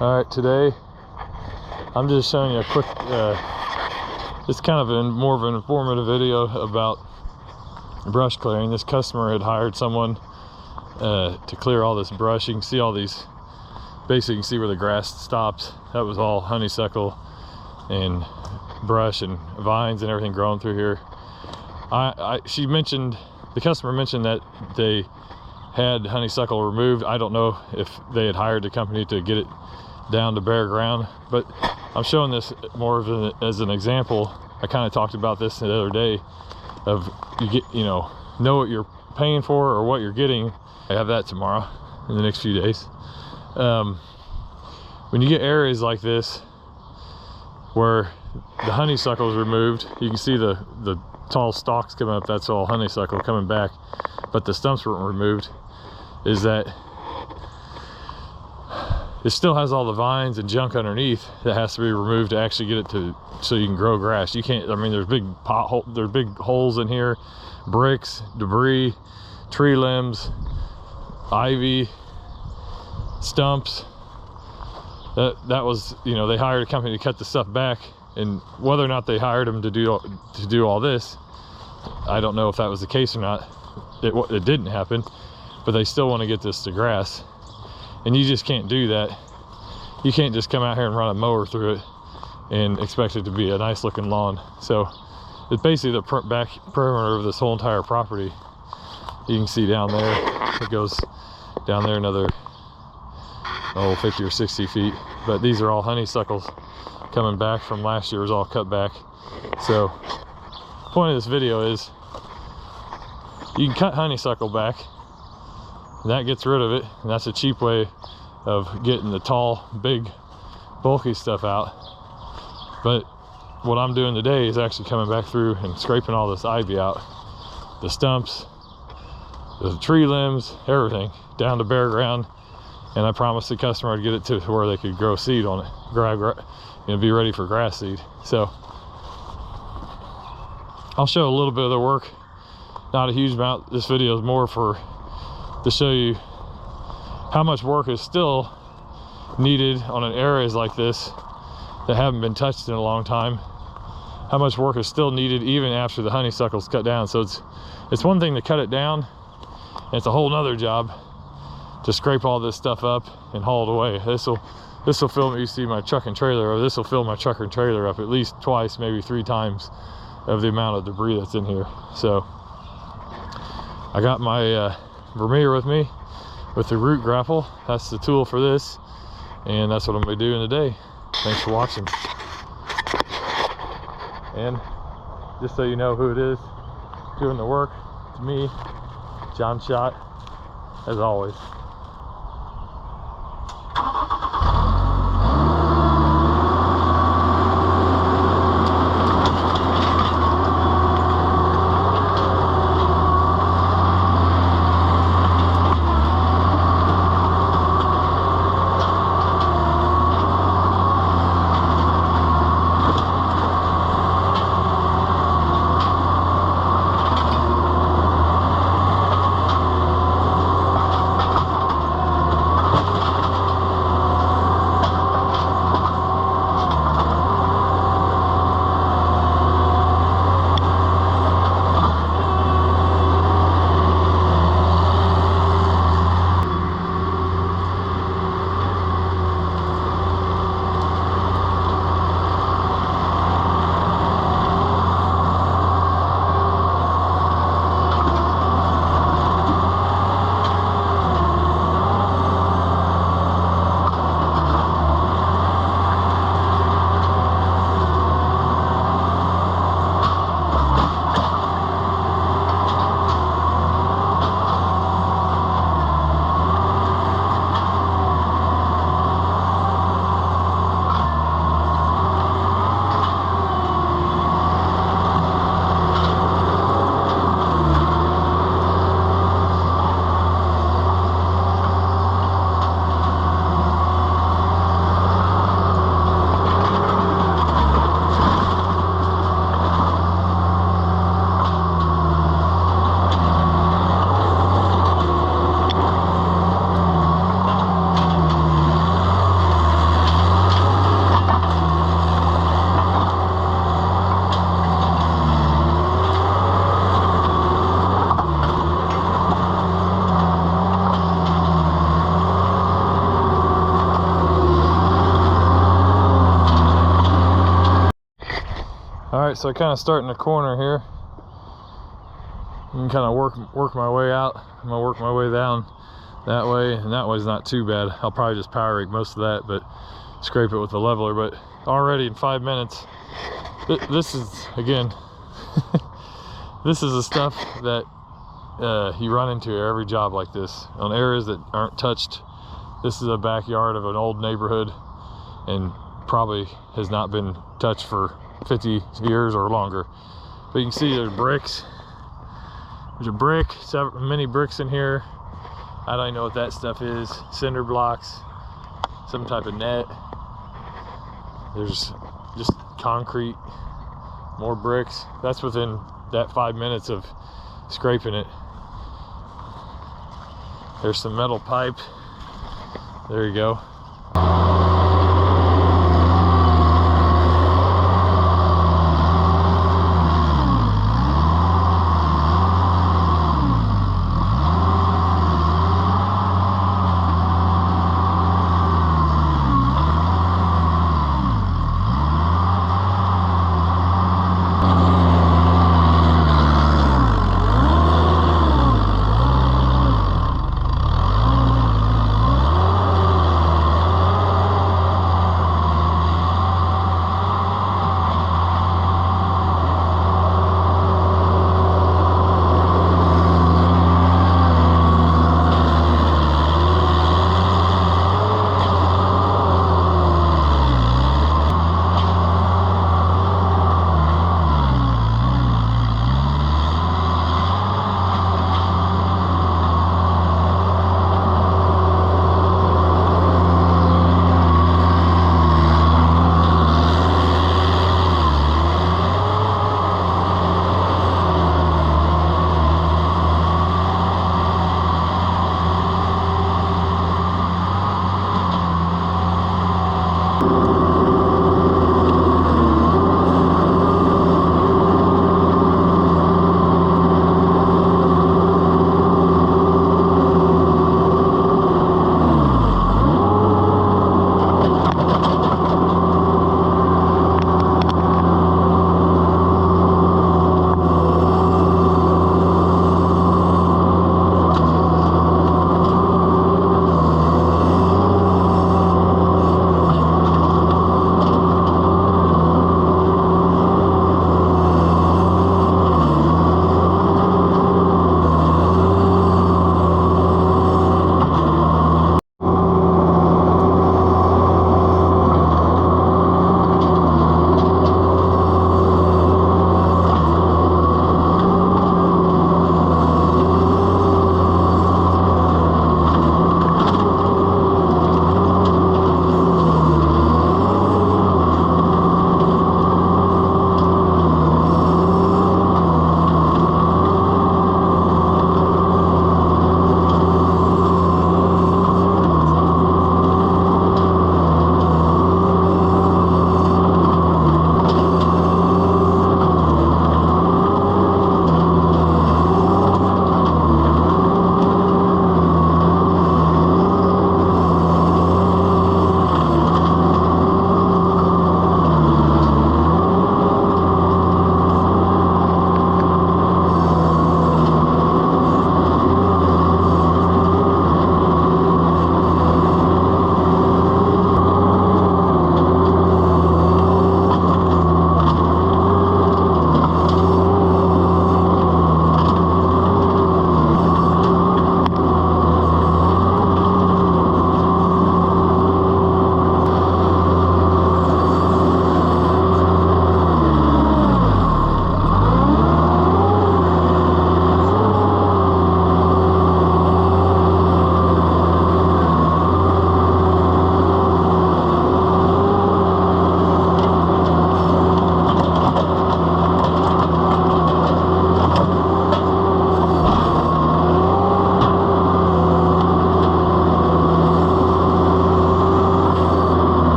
All right, today I'm just showing you a quick, it's kind of more of an informative video about brush clearing. This customer had hired someone to clear all this brush. You can see all these, basically you can see where the grass stops. That was all honeysuckle and brush and vines and everything growing through here. The customer mentioned that they had honeysuckle removed. I don't know if they had hired the company to get it down to bare ground, but I'm showing this more of as an example. I kind of talked about this the other day of know what you're paying for or what you're getting. I have that tomorrow in the next few days. When you get areas like this where the honeysuckle is removed, you can see the tall stalks coming up. That's all honeysuckle coming back, but the stumps weren't removed. Is that it still has all the vines and junk underneath that has to be removed to actually get it to so you can grow grass. You can't, I mean, there's big there's big holes in here, bricks, debris, tree limbs, ivy, stumps. That was, they hired a company to cut the stuff back, and whether or not they hired them to do all this, I don't know if that was the case or not. It didn't happen, but they still want to get this to grass. And you just can't do that. You can't just come out here and run a mower through it and expect it to be a nice looking lawn. So it's basically the back perimeter of this whole entire property. You can see down there, it goes down there another 50 or 60 feet. But these are all honeysuckles coming back from last year. It was all cut back. So the point of this video is you can cut honeysuckle back, and that gets rid of it, and that's a cheap way of getting the tall, big, bulky stuff out. But what I'm doing today is actually coming back through and scraping all this ivy out, the stumps, the tree limbs, everything down to bare ground. And I promised the customer I'd get it to where they could grow seed on it, be ready for grass seed. So I'll show a little bit of the work, not a huge amount. This video is more to show you how much work is still needed on areas like this that haven't been touched in a long time. How much work is still needed even after the honeysuckle's cut down. So it's one thing to cut it down, and it's a whole nother job to scrape all this stuff up and haul it away. This will fill, you see my truck and trailer, or this will fill my truck and trailer up at least twice, maybe 3 times of the amount of debris that's in here. So I got my Vermeer with me with the root grapple. That's the tool for this, and that's what I'm gonna be doing today. Thanks for watching. And just so you know who it is doing the work, it's me, John Schott, as always. Alright, so I kind of start in the corner here. And kind of work my way out. I'm gonna work my way down that way, and that way's not too bad. I'll probably just power rake most of that, but scrape it with the leveler. But already in 5 minutes, this is, again, this is the stuff that you run into at every job like this. On areas that aren't touched, this is a backyard of an old neighborhood and probably has not been touched for 50 years or longer. But you can see there's bricks. There's a brick, many bricks in here. I don't even know what that stuff is. Cinder blocks, some type of net. There's just concrete, more bricks. That's within that 5 minutes of scraping it. There's some metal pipe. There you go.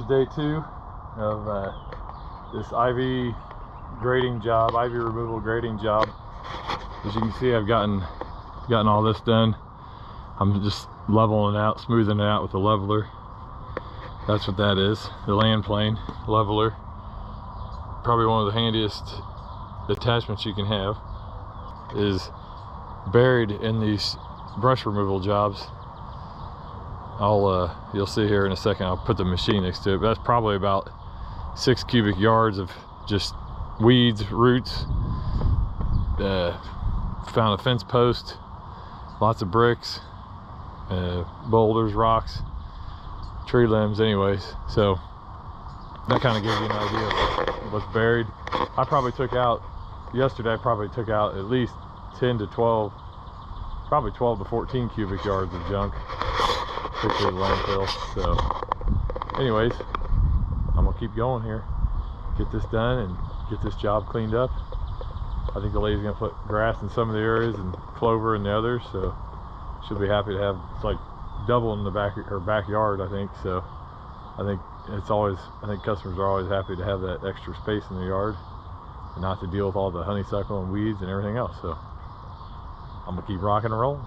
day 2 of this ivy grading job, ivy removal grading job. As you can see, I've gotten all this done. I'm just leveling it out, smoothing it out with a leveler. That's what that is, the land plane leveler. Probably one of the handiest attachments you can have. Is buried in these brush removal jobs. You'll see here in a second, I'll put the machine next to it, but that's probably about 6 cubic yards of just weeds, roots. Found a fence post, lots of bricks, boulders, rocks, tree limbs, anyways. So that kind of gives you an idea of what's buried. I probably took out, yesterday I probably took out at least 10 to 12, probably 12 to 14 cubic yards of junk, particularly the landfill. So anyways, I'm gonna keep going here, get this done and get this job cleaned up. I think the lady's gonna put grass in some of the areas and clover in the others, so she'll be happy to have, it's like double in the back her backyard, I think. So I think customers are always happy to have that extra space in the yard and not to deal with all the honeysuckle and weeds and everything else. So I'm gonna keep rocking and rolling.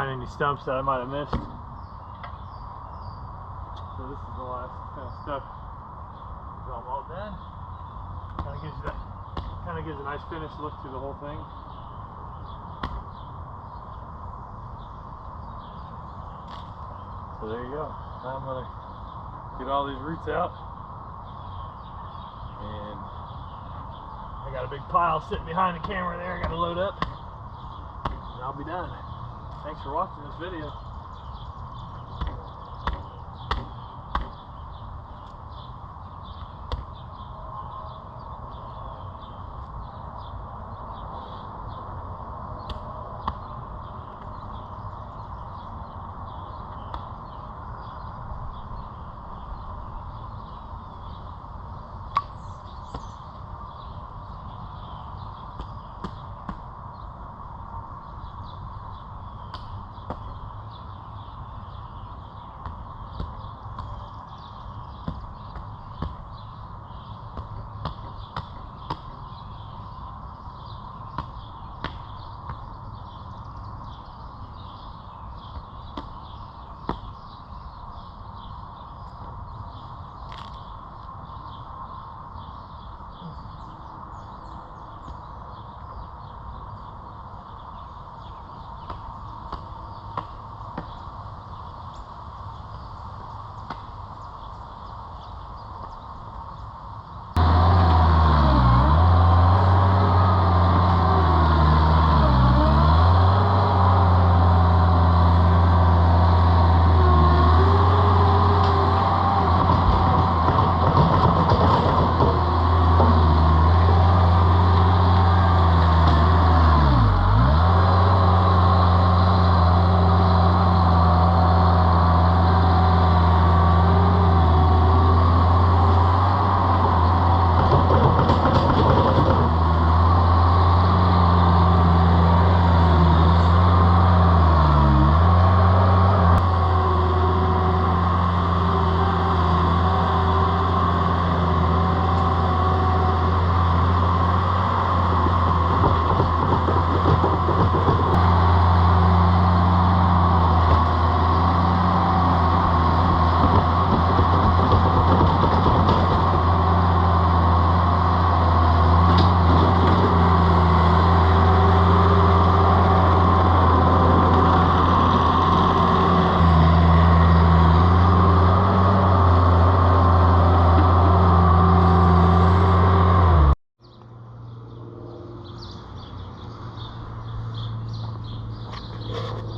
find any stumps that I might have missed. So this is the last kind of stuff. It's all done. Kind of gives a nice finished look to the whole thing. So there you go. Now I'm gonna get all these roots out, and I got a big pile sitting behind the camera there. I got to load up, and I'll be done. Thanks for watching this video.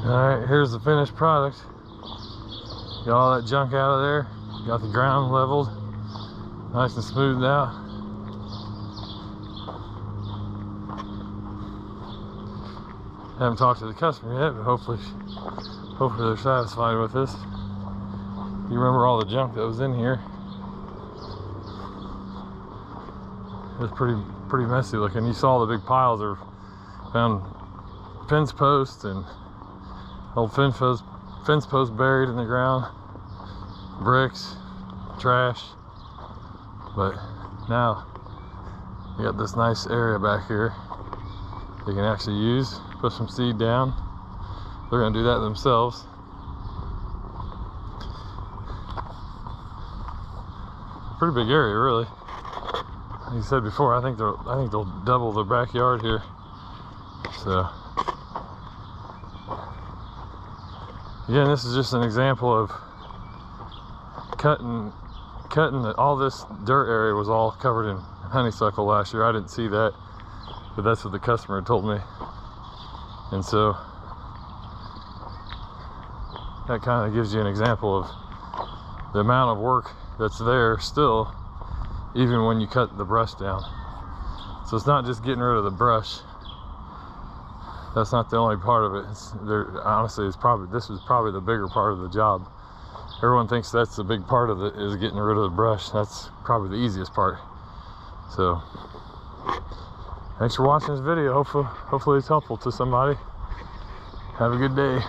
Alright, here's the finished product. Got all that junk out of there. Got the ground leveled. Nice and smoothed out. Haven't talked to the customer yet, but hopefully they're satisfied with this. You remember all the junk that was in here. It was pretty messy looking. You saw the big piles of found fence posts and old fence posts buried in the ground, bricks, trash. But now you got this nice area back here they can actually use, put some seed down. They're gonna do that themselves. Pretty big area, really. Like you said before, I think they'll double their backyard here. So again, this is just an example of cutting all this dirt area was all covered in honeysuckle last year. I didn't see that, but that's what the customer told me. And so that kind of gives you an example of the amount of work that's there still, even when you cut the brush down. So it's not just getting rid of the brush. That's not the only part of it. Honestly, this is probably the bigger part of the job. Everyone thinks that's the big part of it, is getting rid of the brush. That's probably the easiest part. So thanks for watching this video. Hopefully it's helpful to somebody. Have a good day.